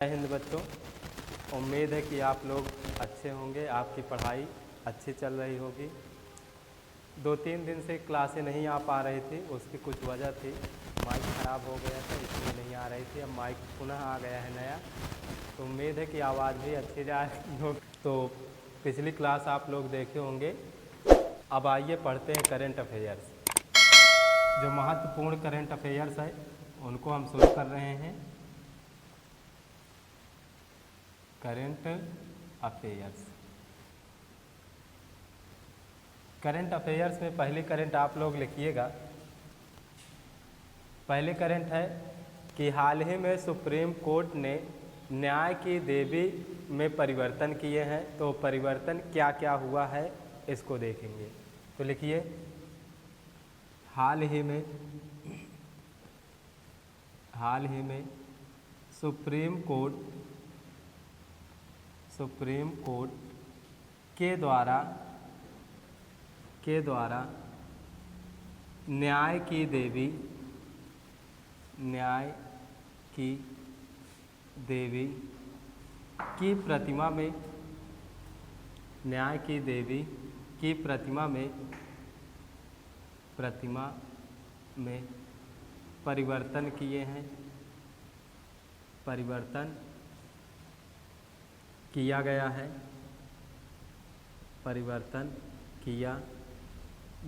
जय हिंद बच्चों। उम्मीद है कि आप लोग अच्छे होंगे, आपकी पढ़ाई अच्छी चल रही होगी। 2-3 दिन से क्लासें नहीं आ पा रही थी, उसकी कुछ वजह थी। माइक ख़राब हो गया था इसलिए नहीं आ रही थी। अब माइक पुनः आ गया है नया, तो उम्मीद है कि आवाज़ भी अच्छी जा रही होगी। तो पिछली क्लास आप लोग देखे होंगे। अब आइए पढ़ते हैं करंट अफेयर्स। जो महत्वपूर्ण करंट अफेयर्स है उनको हम शुरू कर रहे हैं। Current affairs. करंट अफेयर्स में पहली करंट आप लोग लिखिएगा। पहली करंट है कि हाल ही में सुप्रीम कोर्ट ने न्याय की देवी में परिवर्तन किए हैं। तो परिवर्तन क्या क्या हुआ है इसको देखेंगे। तो लिखिए, हाल ही में सुप्रीम कोर्ट के द्वारा न्याय की देवी की प्रतिमा में परिवर्तन किए हैं। परिवर्तन किया गया है। परिवर्तन किया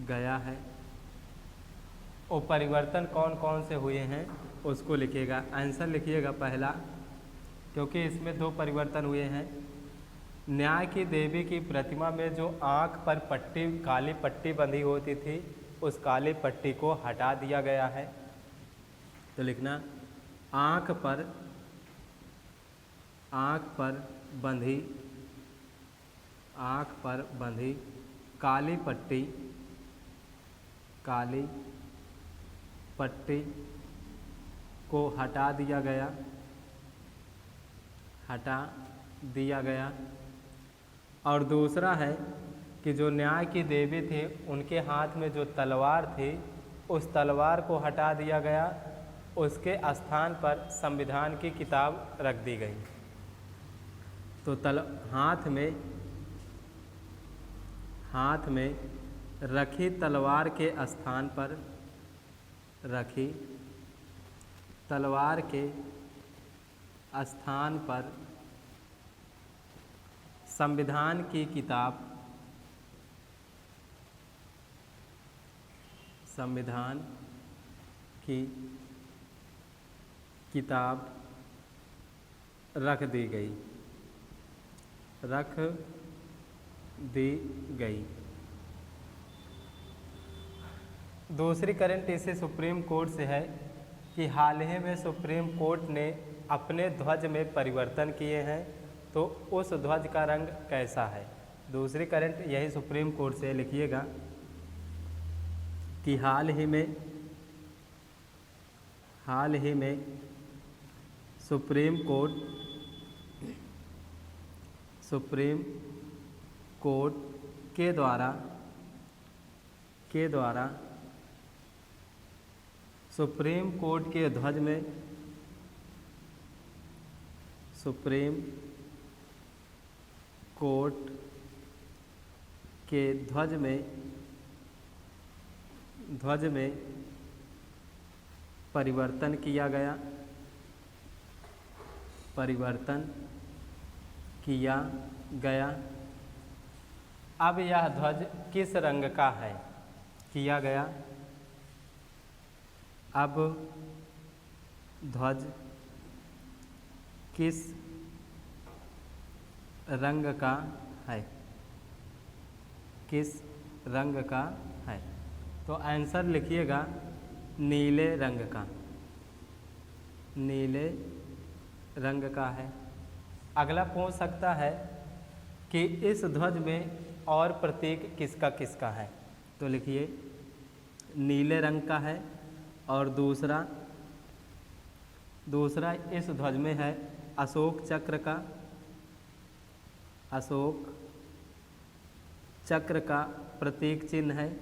गया है। और परिवर्तन कौन कौन से हुए हैं उसको लिखिएगा। आंसर लिखिएगा पहला, क्योंकि इसमें 2 परिवर्तन हुए हैं। न्याय की देवी की प्रतिमा में जो आँख पर काली पट्टी बंधी होती थी, उस काली पट्टी को हटा दिया गया है। तो लिखना, आँख पर बंधी काली पट्टी को हटा दिया गया। और दूसरा है कि जो न्याय की देवी थे उनके हाथ में जो तलवार थी, उस तलवार को हटा दिया गया। उसके स्थान पर संविधान की किताब रख दी गई। तो हाथ में रखी तलवार के स्थान पर संविधान की किताब रख दी गई। दूसरी करंट इसी सुप्रीम कोर्ट से है कि हाल ही में सुप्रीम कोर्ट ने अपने ध्वज में परिवर्तन किए हैं। तो उस ध्वज का रंग कैसा है। दूसरी करंट यही सुप्रीम कोर्ट से लिखिएगा कि हाल ही में सुप्रीम कोर्ट के द्वारा सुप्रीम कोर्ट के ध्वज में परिवर्तन किया गया। अब यह ध्वज किस रंग का है। किया गया। अब ध्वज किस रंग का है। किस रंग का है। तो आंसर लिखिएगा नीले रंग का है। अगला पूछ सकता है कि इस ध्वज में और प्रतीक किसका है। तो लिखिए, नीले रंग का है। और दूसरा इस ध्वज में है अशोक चक्र का प्रतीक चिन्ह है।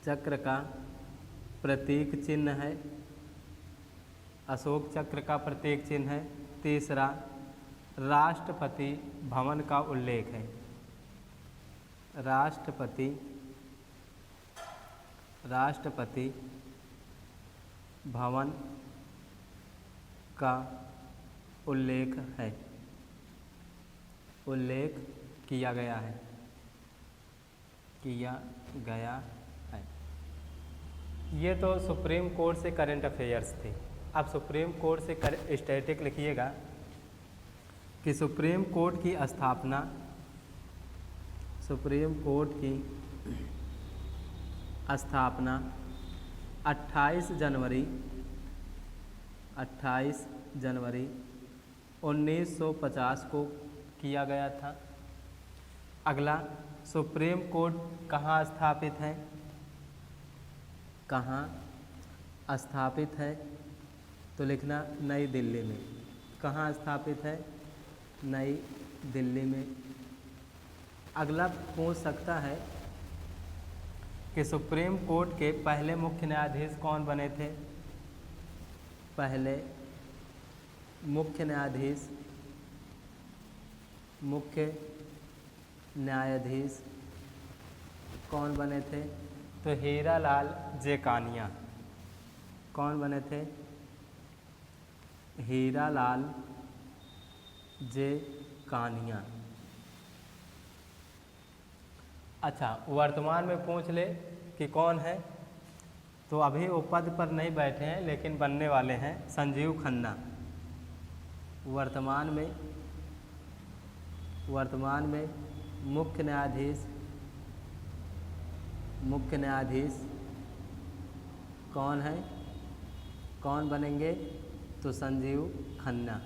चक्र का प्रतीक चिन्ह है। अशोक चक्र का प्रतीक चिन्ह है। तीसरा, राष्ट्रपति भवन का उल्लेख है। राष्ट्रपति भवन का उल्लेख है, उल्लेख किया गया है, ये तो सुप्रीम कोर्ट से करंट अफेयर्स थे। अब सुप्रीम कोर्ट से स्टैटिक लिखिएगा कि सुप्रीम कोर्ट की स्थापना 28 जनवरी 1950 को किया गया था। अगला, सुप्रीम कोर्ट कहाँ स्थापित है? तो लिखना नई दिल्ली में। कहाँ स्थापित है? नई दिल्ली में। अगला पूछ सकता है कि सुप्रीम कोर्ट के पहले मुख्य न्यायाधीश कौन बने थे? पहले मुख्य न्यायाधीश कौन बने थे? तो हीरालाल जेकानिया। कौन बने थे? हीरालाल जेकानिया। अच्छा, वर्तमान में पूछ ले कि कौन है, तो अभी वो पद पर नहीं बैठे हैं लेकिन बनने वाले हैं। संजीव खन्ना। वर्तमान में मुख्य न्यायाधीश कौन है? कौन बनेंगे? तो संजीव खन्ना।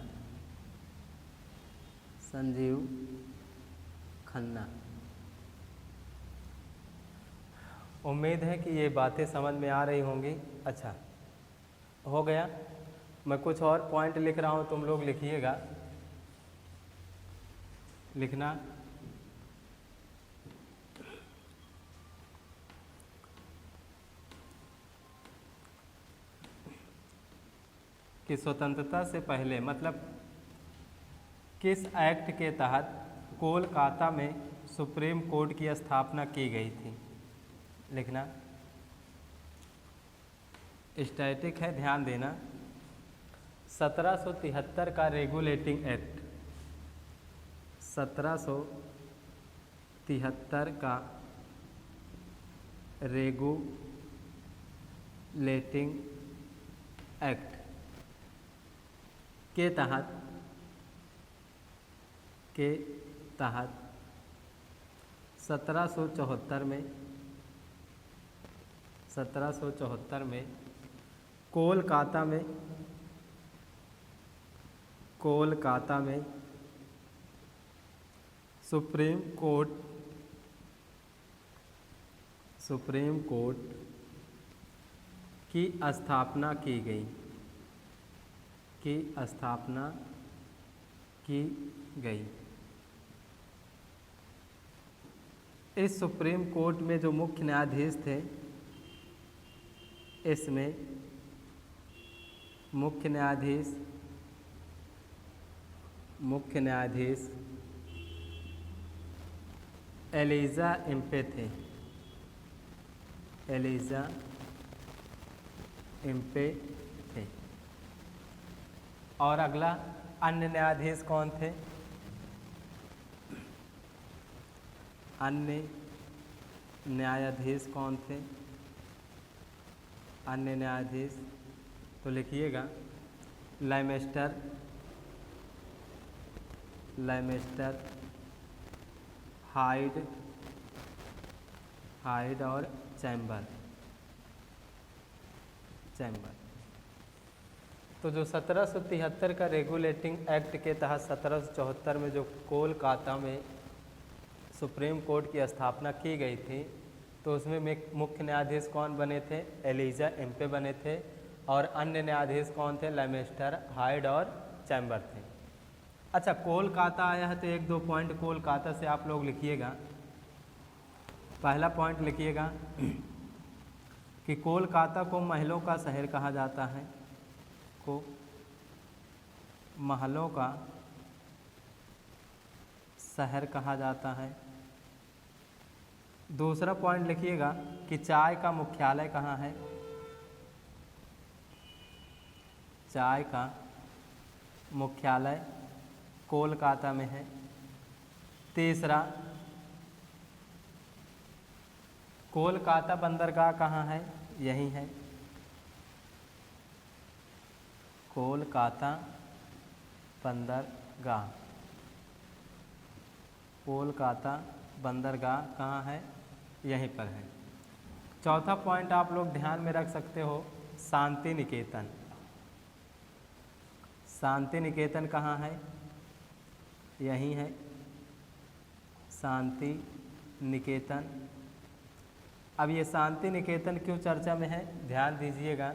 उम्मीद है कि ये बातें समझ में आ रही होंगी। अच्छा, हो गया। मैं कुछ और पॉइंट लिख रहा हूँ, तुम लोग लिखिएगा। लिखना कि स्वतंत्रता से पहले, मतलब किस एक्ट के तहत कोलकाता में सुप्रीम कोर्ट की स्थापना की गई थी? लिखना। स्टैटिक है, ध्यान देना। 1773 का रेगुलेटिंग एक्ट, 1773 का रेगुलेटिंग एक्ट के तहत 1774 में कोलकाता में सुप्रीम कोर्ट की स्थापना की गई। इस सुप्रीम कोर्ट में जो मुख्य न्यायाधीश थे, इसमें मुख्य न्यायाधीश एलिजा इम्पे थे। और अगला, अन्य न्यायाधीश कौन थे? अन्य न्यायाधीश तो लिखिएगा लेमेस्टर, हाइड और चैम्बर। तो जो 1773 का रेगुलेटिंग एक्ट के तहत 1774 में जो कोलकाता में सुप्रीम कोर्ट की स्थापना की गई थी, तो उसमें मुख्य न्यायाधीश कौन बने थे? एलिजा इम्पे बने थे। और अन्य न्यायाधीश कौन थे? लेमेस्टर, हाइड और चैम्बर थे। अच्छा, कोलकाता आया है तो एक दो पॉइंट कोलकाता से आप लोग लिखिएगा। पहला पॉइंट लिखिएगा कि कोलकाता को महलों का शहर कहा जाता है। को महलों का शहर कहा जाता है। दूसरा पॉइंट लिखिएगा कि चाय का मुख्यालय कहाँ है। चाय का मुख्यालय कोलकाता में है। तीसरा, कोलकाता बंदरगाह कहाँ है? यही है, कोलकाता बंदरगाह। कोलकाता बंदरगाह कहाँ है? यहीं पर है। चौथा पॉइंट आप लोग ध्यान में रख सकते हो, शांति निकेतन। शांति निकेतन कहाँ है? यहीं है, शांति निकेतन। अब ये शांति निकेतन क्यों चर्चा में है? ध्यान दीजिएगा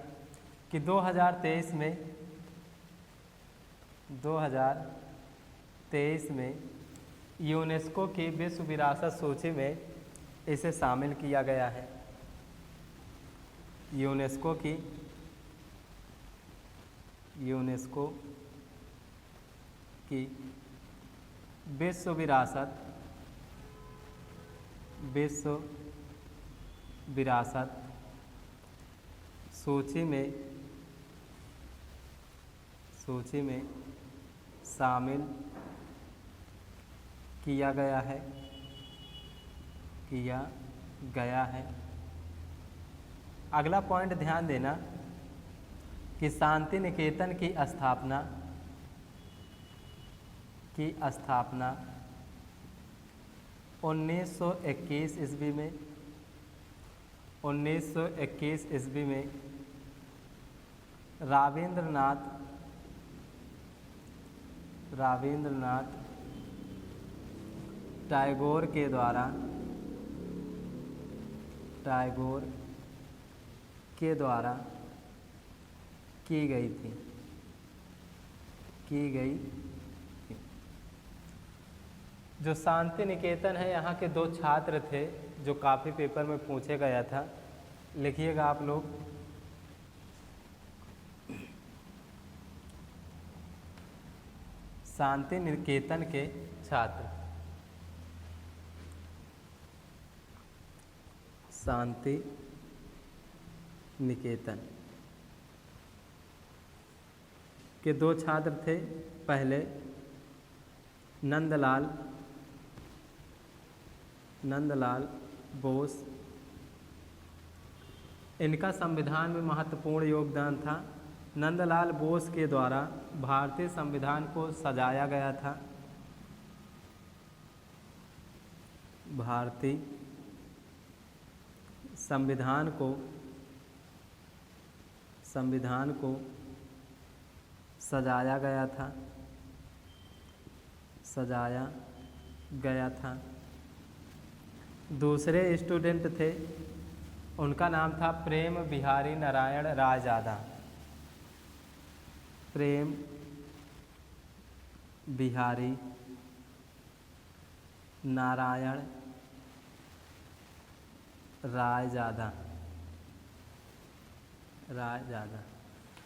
कि 2023 में यूनेस्को की विश्व विरासत सूची में इसे शामिल किया गया है। यूनेस्को की विश्व विरासत सूची में शामिल किया गया है। अगला पॉइंट ध्यान देना कि शांति निकेतन की स्थापना 1921 ईस्वी में राविंद्रनाथ टैगोर के द्वारा की गई थी। जो शांति निकेतन है, यहाँ के 2 छात्र थे जो काफ़ी पेपर में पूछे गया था। लिखिएगा आप लोग, शांति निकेतन के छात्र। शांति निकेतन के 2 छात्र थे। पहले नंदलाल बोस। इनका संविधान में महत्वपूर्ण योगदान था। नंदलाल बोस के द्वारा भारतीय संविधान को सजाया गया था। भारतीय संविधान को सजाया गया था। दूसरे स्टूडेंट थे, उनका नाम था प्रेम बिहारी नारायण रायजादा। प्रेम बिहारी नारायण रायजादा।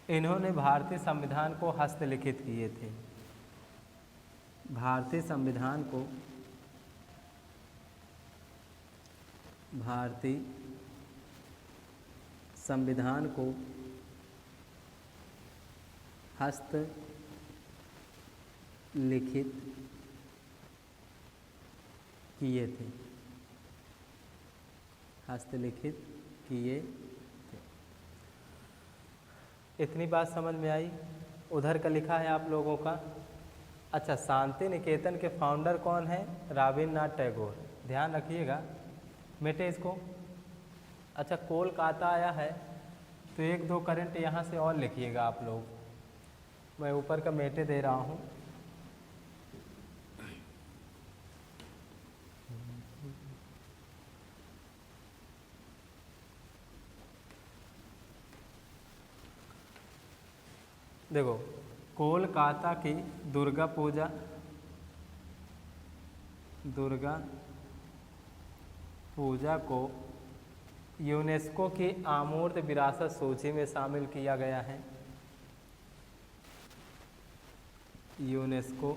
इन्होंने भारतीय संविधान को हस्तलिखित किए थे। भारतीय संविधान को हस्तलिखित किए थे। इतनी बात समझ में आई। उधर का लिखा है आप लोगों का। अच्छा, शांति निकेतन के फाउंडर कौन है? रविन्द्रनाथ टैगोर। ध्यान रखिएगा, मेटे इसको। अच्छा, कोलकाता आया है तो 1-2 करंट यहाँ से और लिखिएगा आप लोग। मैं ऊपर का मेटे दे रहा हूँ। देखो, कोलकाता की दुर्गा पूजा को यूनेस्को की अमूर्त विरासत सूची में शामिल किया गया है। यूनेस्को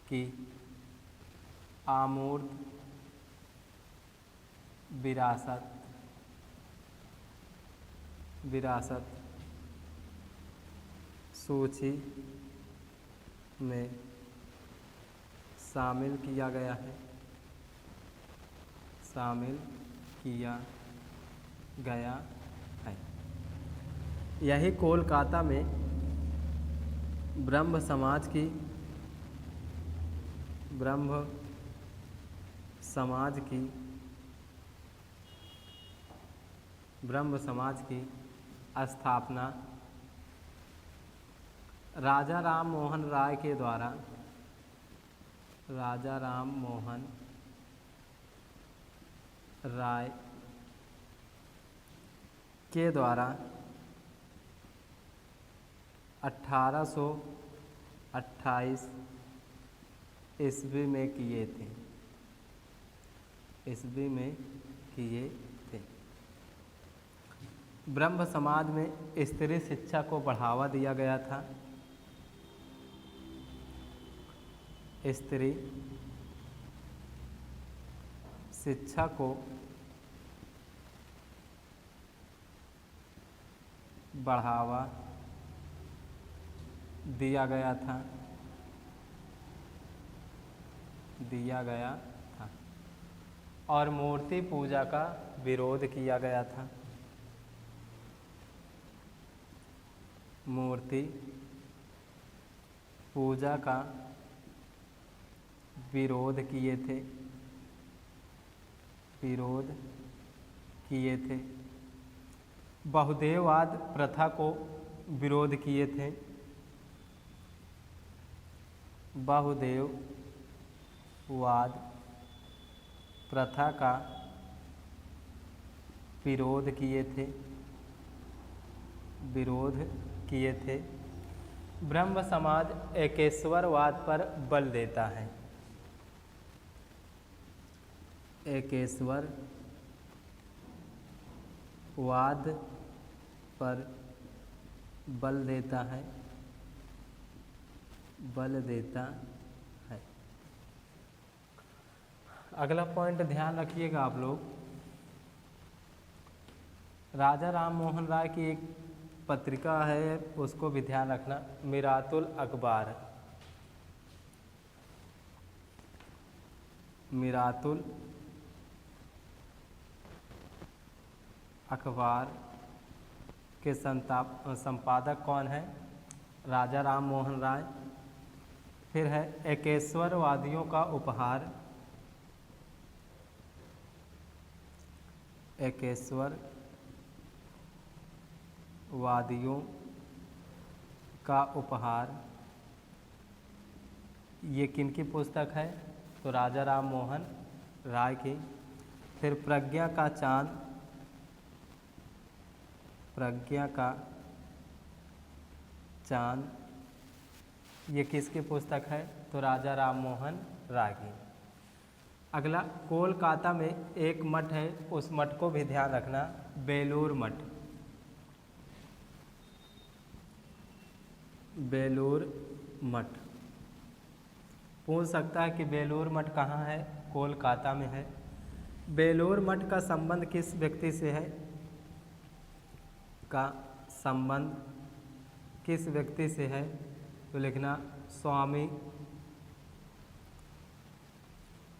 की अमूर्त विरासत सूची में शामिल किया गया है। यही कोलकाता में ब्रह्म समाज की स्थापना राजा राम मोहन राय के द्वारा 1828 ईस्वी में किए थे। ब्रह्म समाज में स्त्री शिक्षा को बढ़ावा दिया गया था। स्त्री शिक्षा को बढ़ावा दिया गया था और मूर्ति पूजा का विरोध किया गया था। मूर्ति पूजा का विरोध किए थे। बहुदेववाद प्रथा को विरोध किए थे। बहुदेववाद प्रथा का विरोध किए थे। ब्रह्म समाज एकेश्वरवाद पर बल देता है। एकेश्वरवाद पर बल देता है। अगला पॉइंट ध्यान रखिएगा आप लोग। राजा राम मोहन राय की एक पत्रिका है, उसको भी ध्यान रखना, मीरातुल अखबार। मीरातुल अखबार के संपादक कौन है? राजा राम मोहन राय। फिर है एकेश्वरवादियों का उपहार। एकेश्वरवादियों का उपहार, ये किनकी पुस्तक है? तो राजा राम मोहन राय की। फिर प्रज्ञा का चांद। ये किसकी पुस्तक है? तो राजा राम मोहन राय की। अगला, कोलकाता में एक मठ है, उस मठ को भी ध्यान रखना, बेलूर मठ। पूछ सकता है कि बेलूर मठ कहाँ है? कोलकाता में है। बेलूर मठ का संबंध किस व्यक्ति से है? तो लिखना स्वामी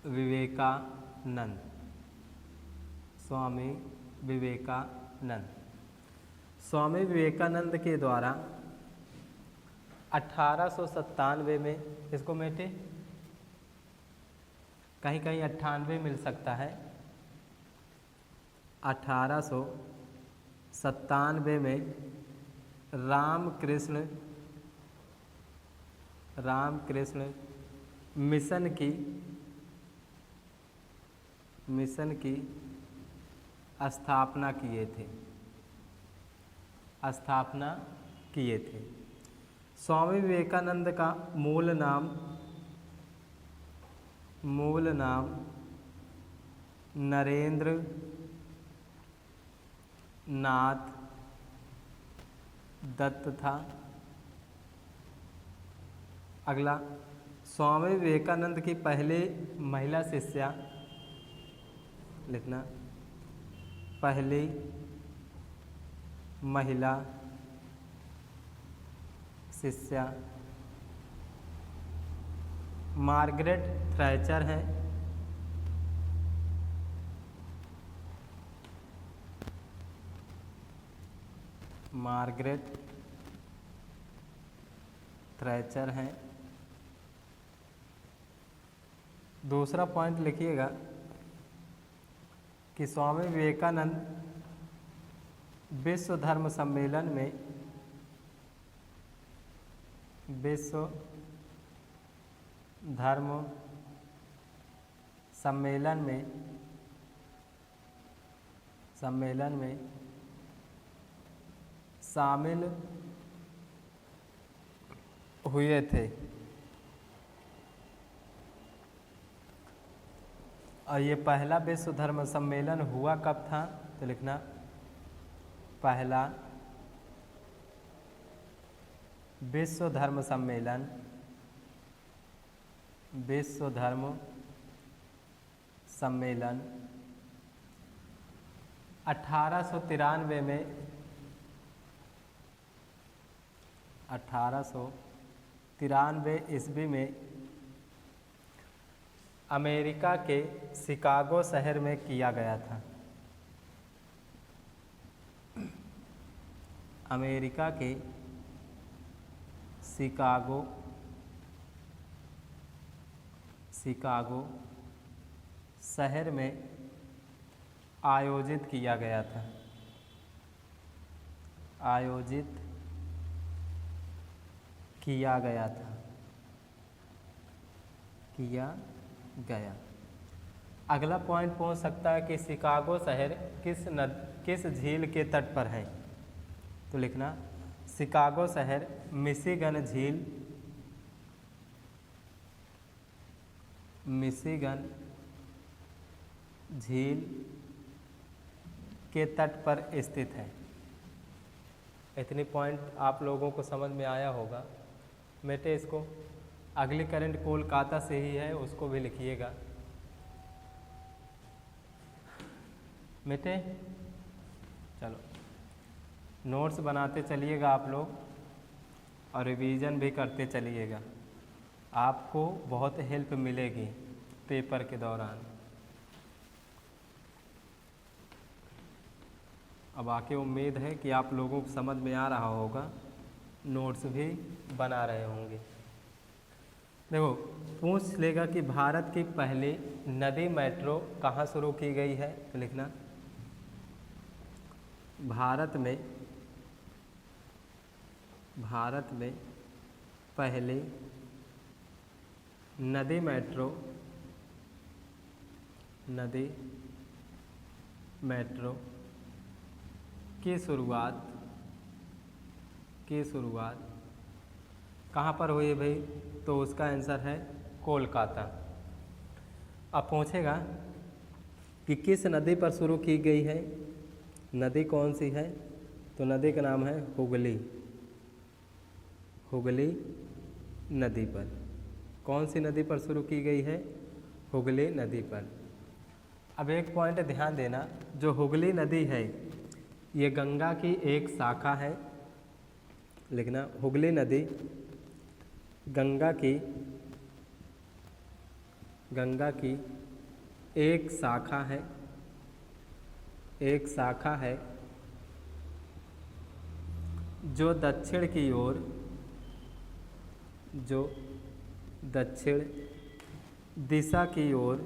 विवेकानंद। स्वामी विवेकानंद के द्वारा 1897 में, इसको मेटे कहीं 98 मिल सकता है। 1897 में रामकृष्ण मिशन की स्थापना किए थे। स्वामी विवेकानंद का मूल नाम नरेंद्र नाथ दत्त था। अगला, स्वामी विवेकानंद की पहली महिला शिष्या लिखना, पहली महिला शिष्या मार्गरेट थ्रैचर हैं। मार्गरेट थ्रैचर हैं। दूसरा पॉइंट लिखिएगा कि स्वामी विवेकानंद विश्व धर्म सम्मेलन में विश्व धर्म सम्मेलन में शामिल हुए थे। और ये पहला विश्व धर्म सम्मेलन हुआ कब था? तो लिखना, पहला विश्व धर्म सम्मेलन 1893 में 1893 ईस्वी में अमेरिका के शिकागो शहर में किया गया था। अमेरिका के शिकागो शहर में आयोजित किया गया था। किया गया। अगला पॉइंट पूछ सकता है कि शिकागो शहर किस झील के तट पर है? तो लिखना, शिकागो शहर मिशिगन झील के तट पर स्थित है। इतनी पॉइंट आप लोगों को समझ में आया होगा। बेटे इसको, अगली करंट कोलकाता से ही है, उसको भी लिखिएगा। बेटे चलो नोट्स बनाते चलिएगा आप लोग और रिवीजन भी करते चलिएगा, आपको बहुत हेल्प मिलेगी पेपर के दौरान। अब आके उम्मीद है कि आप लोगों को समझ में आ रहा होगा, नोट्स भी बना रहे होंगे। देखो पूछ लेगा कि भारत की पहली नदी मेट्रो कहाँ शुरू की गई है? तो लिखना, भारत में पहली नदी मेट्रो की शुरुआत कहाँ पर हुई है भाई? तो उसका आंसर है कोलकाता। अब पूछेगा कि किस नदी पर शुरू की गई है, नदी कौन सी है? तो नदी का नाम है हुगली नदी पर। कौन सी नदी पर शुरू की गई है? हुगली नदी पर। अब एक पॉइंट ध्यान देना, जो हुगली नदी है ये गंगा की एक शाखा है। लिखना, हुगली नदी गंगा की एक शाखा है जो दक्षिण दिशा की ओर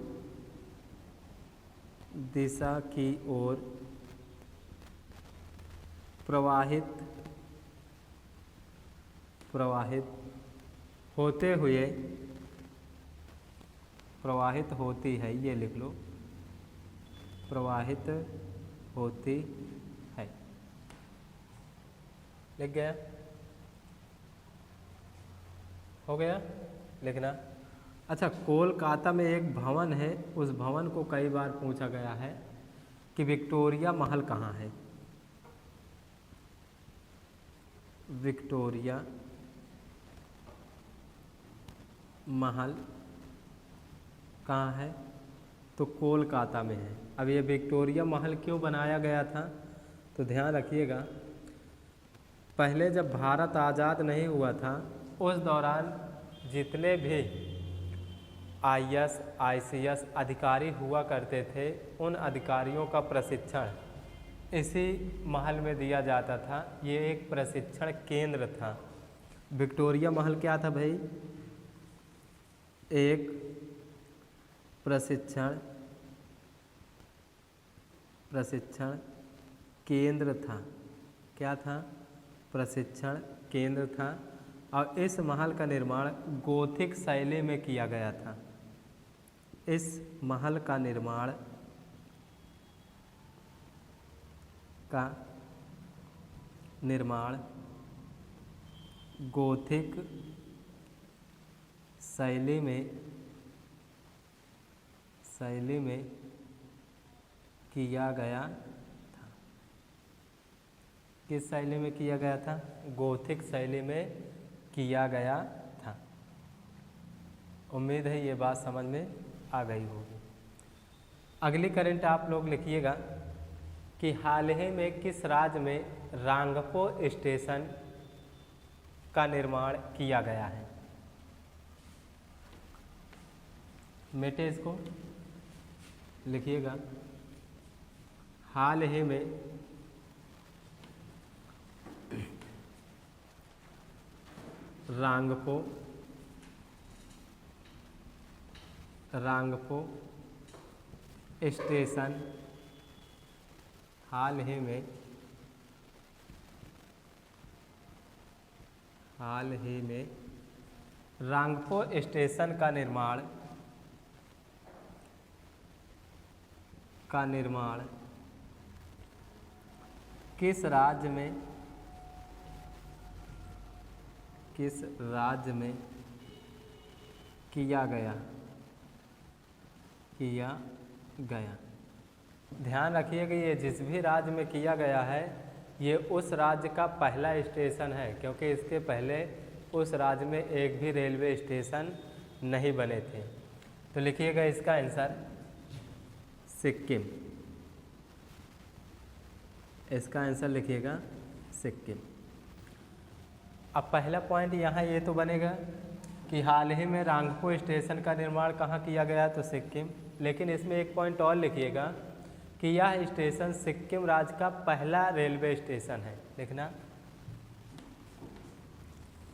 प्रवाहित होती है। ये लिख लो, प्रवाहित होती है। लिख गया? हो गया? लिखना। अच्छा, कोलकाता में एक भवन है, उस भवन को कई बार पूछा गया है कि विक्टोरिया महल कहाँ है? विक्टोरिया महल कहाँ है? तो कोलकाता में है। अब ये विक्टोरिया महल क्यों बनाया गया था? तो ध्यान रखिएगा, पहले जब भारत आज़ाद नहीं हुआ था उस दौरान जितने भी IAS ICS अधिकारी हुआ करते थे उन अधिकारियों का प्रशिक्षण इसी महल में दिया जाता था। ये एक प्रशिक्षण केंद्र था। विक्टोरिया महल क्या था भाई? एक प्रशिक्षण केंद्र था। क्या था? प्रशिक्षण केंद्र था। और इस महल का निर्माण गोथिक शैली में किया गया था। इस महल का निर्माण गोथिक शैली में किया गया था। किस शैली में किया गया था? गोथिक शैली में किया गया था। उम्मीद है ये बात समझ में आ गई होगी। अगली करंट आप लोग लिखिएगा कि हाल ही में किस राज्य में रांगपो स्टेशन का निर्माण किया गया है? मेटे इसको लिखिएगा, हाल ही में रांगपो स्टेशन, हाल ही में रांगपो स्टेशन का निर्माण किस राज्य में किया गया? ध्यान रखिए कि ये जिस भी राज्य में किया गया है ये उस राज्य का पहला स्टेशन है, क्योंकि इसके पहले उस राज्य में एक भी रेलवे स्टेशन नहीं बने थे। तो लिखिएगा इसका आंसर सिक्किम। इसका आंसर लिखिएगा सिक्किम। अब पहला पॉइंट यहाँ ये तो बनेगा कि हाल ही में रांगपो स्टेशन का निर्माण कहाँ किया गया? तो सिक्किम। लेकिन इसमें एक पॉइंट और लिखिएगा कि यह स्टेशन सिक्किम राज्य का पहला रेलवे स्टेशन है। लिखना,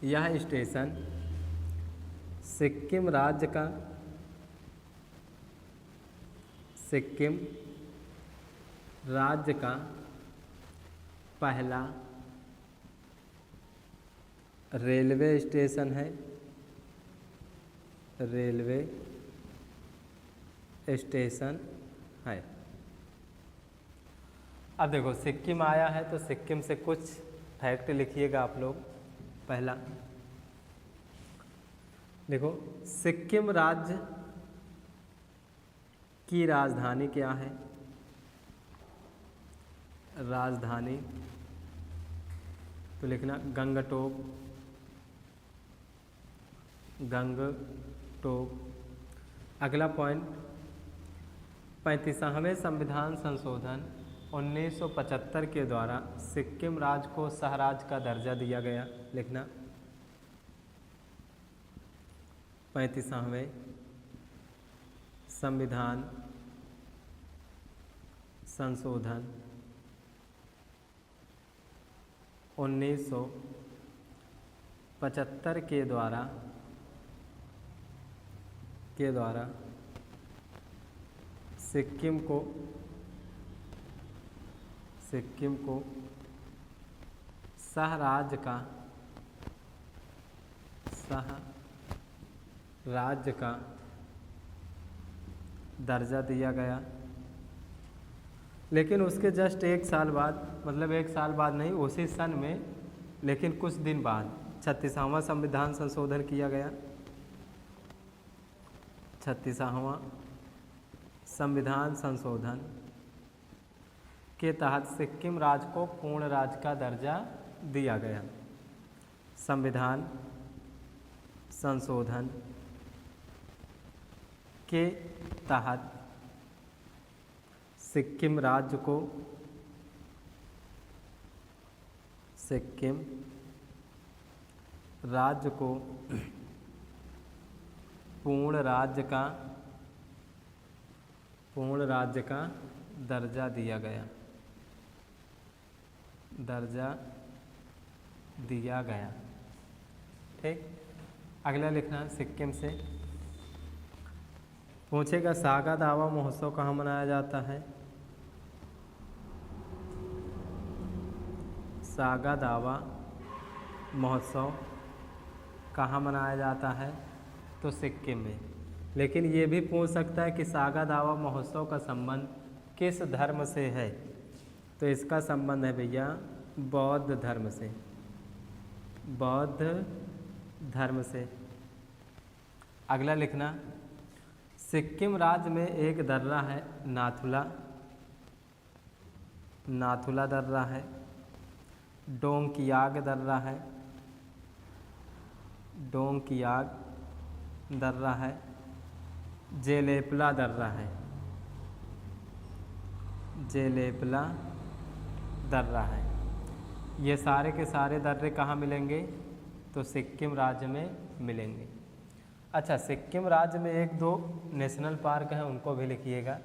यह स्टेशन सिक्किम राज्य का पहला रेलवे स्टेशन है। अब देखो सिक्किम आया है तो सिक्किम से कुछ फैक्ट लिखिएगा आप लोग। पहला देखो, सिक्किम राज्य की राजधानी क्या है? राजधानी तो लिखना गंगटोक। अगला पॉइंट, 35वें संविधान संशोधन 1975 के द्वारा सिक्किम राज्य को सहराज्य का दर्जा दिया गया। लिखना, 35वें संविधान संशोधन 1975 के द्वारा सिक्किम को सहराज्य का दर्जा दिया गया। लेकिन उसके जस्ट एक साल बाद, मतलब एक साल बाद नहीं, उसी सन में, लेकिन कुछ दिन बाद 36वां संविधान संशोधन किया गया। 36वां संविधान संशोधन के तहत सिक्किम राज्य को पूर्ण राज्य का दर्जा दिया गया। संविधान संशोधन के तहत सिक्किम राज्य को पूर्ण राज्य का दर्जा दिया गया। ठीक, अगला लिखना है सिक्किम से। पूछेगा सागा दावा महोत्सव कहाँ मनाया जाता है? सागा दावा महोत्सव कहाँ मनाया जाता है? तो सिक्किम में। लेकिन ये भी पूछ सकता है कि सागा दावा महोत्सव का संबंध किस धर्म से है? तो इसका संबंध है भैया बौद्ध धर्म से। अगला लिखना, सिक्किम राज्य में एक दर्रा है नाथुला दर्रा है, डोंगकियाग दर्रा है, जेलेपला दर्रा है। ये सारे के सारे दर्रे कहाँ मिलेंगे? तो सिक्किम राज्य में मिलेंगे। अच्छा, सिक्किम राज्य में एक दो नेशनल पार्क हैं, उनको भी लिखिएगा।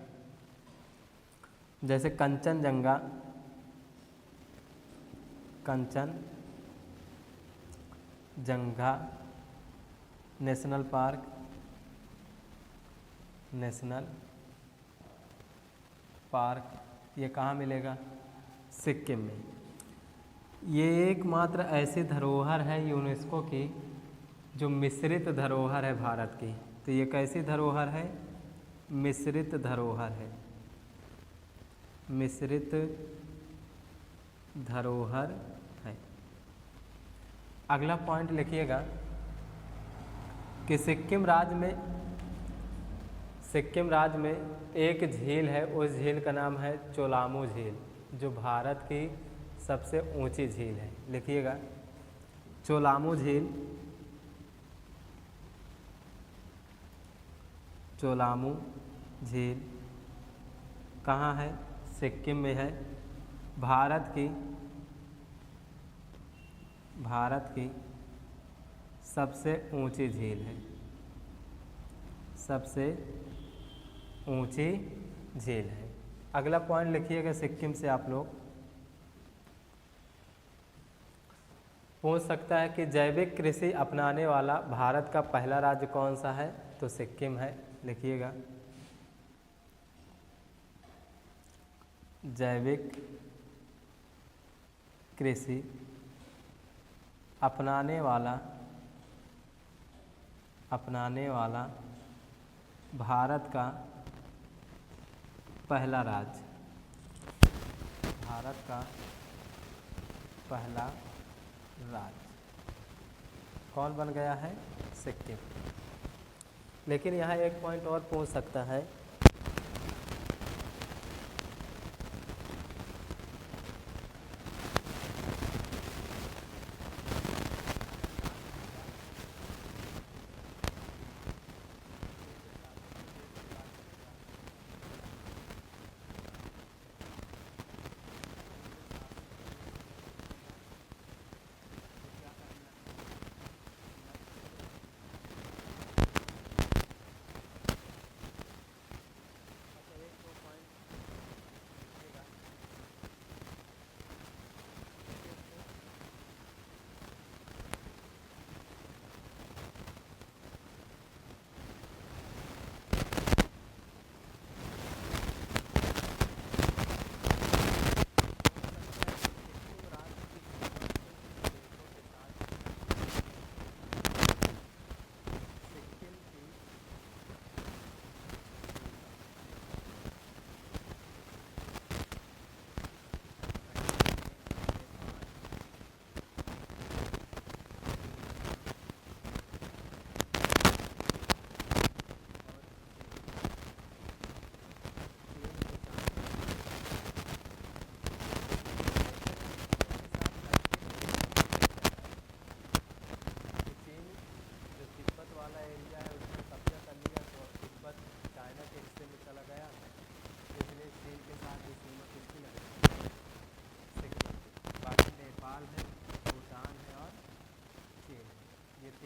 जैसे कंचनजंगा नेशनल पार्क ये कहाँ मिलेगा? सिक्किम में। ये एकमात्र ऐसी धरोहर है यूनेस्को की जो मिश्रित धरोहर है भारत की। तो ये कैसी धरोहर है? मिश्रित धरोहर है। अगला पॉइंट लिखिएगा कि सिक्किम राज्य में एक झील है, उस झील का नाम है चोलामू झील, जो भारत की सबसे ऊंची झील है। लिखिएगा चोलामू झील कहाँ है? सिक्किम में है। भारत की सबसे ऊंची झील है, अगला पॉइंट लिखिएगा सिक्किम से। आप लोग पूछ सकता है कि जैविक कृषि अपनाने वाला भारत का पहला राज्य कौन सा है? तो सिक्किम है। लिखिएगा जैविक कृषि अपनाने वाला भारत का पहला राज्य कौन बन गया है? सिक्किम। लेकिन यहाँ एक पॉइंट और पूछ सकता है,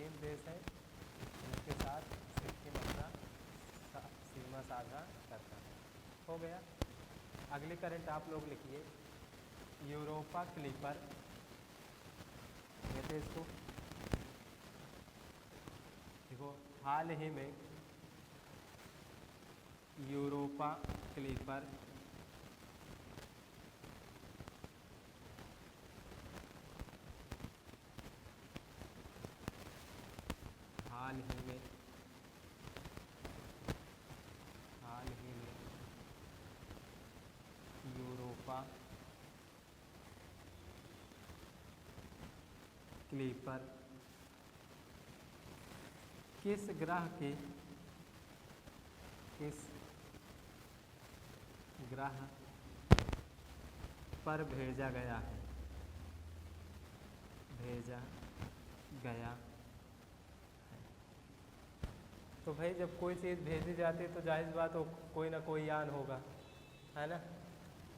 तीन देश हैं जिनके साथ सिक्किम अपना सीमा साझा करता है। हो गया। अगली करंट आप लोग लिखिए, यूरोपा क्लिपर, कहते इसको, देखो हाल ही में यूरोपा क्लिपर हाल ही में यूरोपा क्लिपर किस ग्रह पर भेजा गया है, तो भाई जब कोई चीज़ भेजी जाती है तो जाहिर बात हो कोई ना कोई यान होगा, है ना।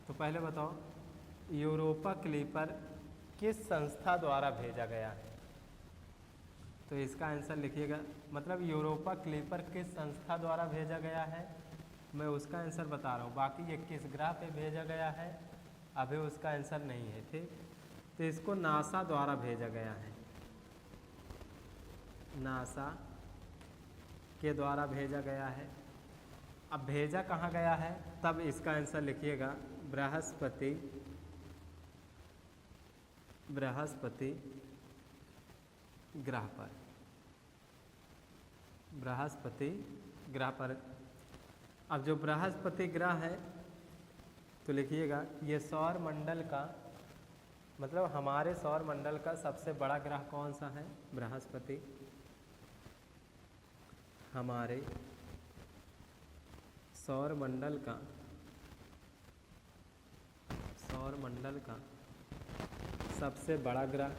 तो पहले बताओ यूरोपा क्लिपर किस संस्था द्वारा भेजा गया है, तो इसका आंसर लिखिएगा। मतलब यूरोपा क्लिपर किस संस्था द्वारा भेजा गया है, मैं उसका आंसर बता रहा हूँ, बाकी ये किस ग्रह पे भेजा गया है अभी उसका आंसर नहीं है, ठीक। तो इसको नासा द्वारा भेजा गया है, नासा के द्वारा भेजा गया है। अब भेजा कहाँ गया है, तब इसका आंसर लिखिएगा बृहस्पति ग्रह पर, बृहस्पति ग्रह पर। अब जो बृहस्पति ग्रह है तो लिखिएगा ये सौर मंडल का, मतलब हमारे सौर मंडल का सबसे बड़ा ग्रह कौन सा है, बृहस्पति। हमारे सौर मंडल का सबसे बड़ा ग्रह,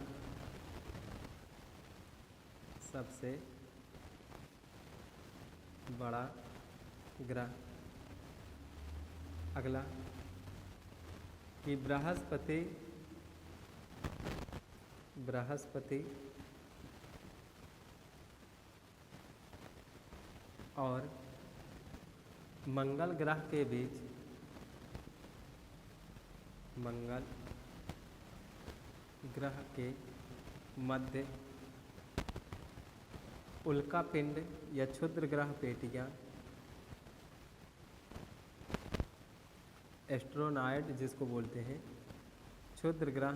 सबसे बड़ा ग्रह। अगला कि बृहस्पति और मंगल ग्रह के बीच, मंगल ग्रह के मध्य उल्का पिंड या क्षुद्र ग्रह पेटियां, एस्ट्रोनॉइड जिसको बोलते हैं, क्षुद्र ग्रह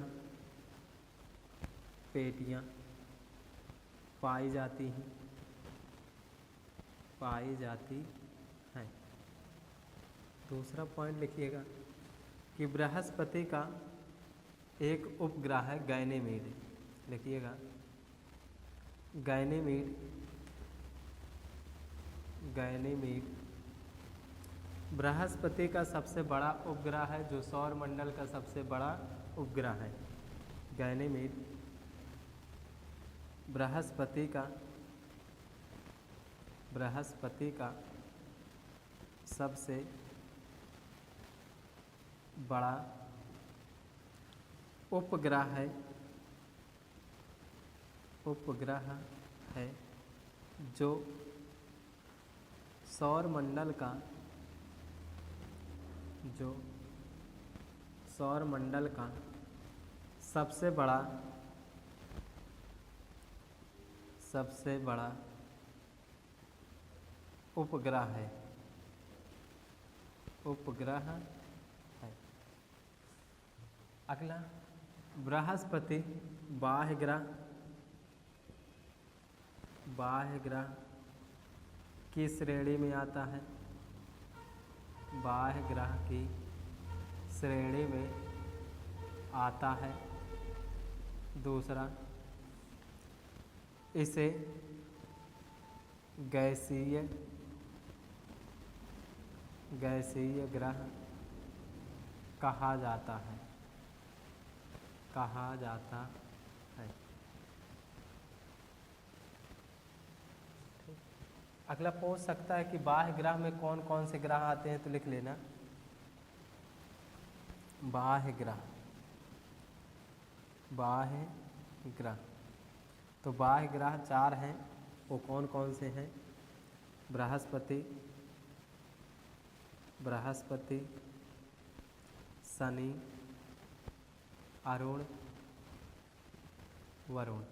पेटियां पाई जाती हैं। दूसरा पॉइंट लिखिएगा कि बृहस्पति का एक उपग्रह है गैनीमेड, लिखिएगा गैनीमेड बृहस्पति का सबसे बड़ा उपग्रह है, जो सौर मंडल का सबसे बड़ा उपग्रह है। गैनीमेड बृहस्पति का सबसे बड़ा उपग्रह है जो सौर मंडल का सबसे बड़ा उपग्रह है। अगला बृहस्पति बाह्य ग्रह की श्रेणी में आता है, बाह्य ग्रह की श्रेणी में आता है। दूसरा, इसे गैसीय ग्रह कहा जाता है। अगला पूछ सकता है कि बाह्य ग्रह में कौन कौन से ग्रह आते हैं, तो लिख लेना बाह्य ग्रह। तो बाह्य ग्रह 4 हैं, वो कौन कौन से हैं? बृहस्पति, शनि, अरुण, वरुण।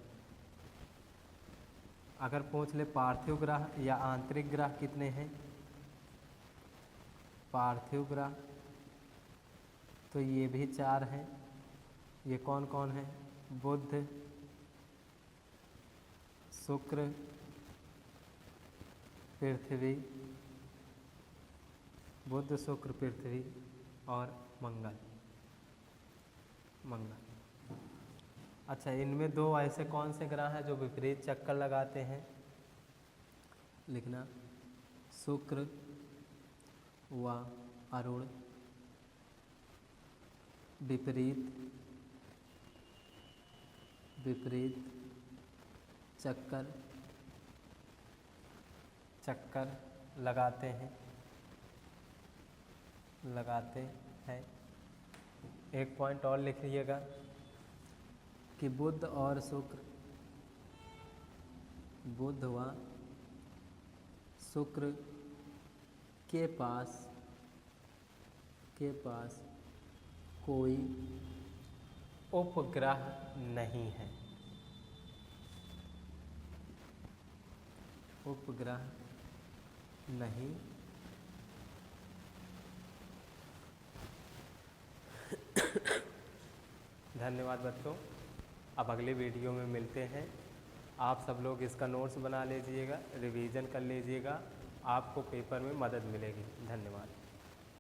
अगर पूछ ले पार्थिव ग्रह या आंतरिक ग्रह कितने हैं? पार्थिव ग्रह तो ये भी 4 हैं। ये कौन कौन है? बुध, शुक्र, पृथ्वी, बुध, शुक्र, पृथ्वी और मंगल। अच्छा, इनमें 2 ऐसे कौन से ग्रह हैं जो विपरीत चक्कर लगाते हैं? लिखना, शुक्र व अरुण विपरीत चक्कर लगाते हैं। एक पॉइंट और लिख लीजिएगा कि बुध और शुक्र, बुध व शुक्र के पास कोई उपग्रह नहीं है। उपग्रह नहीं। धन्यवाद बच्चों, अब अगले वीडियो में मिलते हैं। आप सब लोग इसका नोट्स बना लीजिएगा, रिवीजन कर लीजिएगा, आपको पेपर में मदद मिलेगी। धन्यवाद।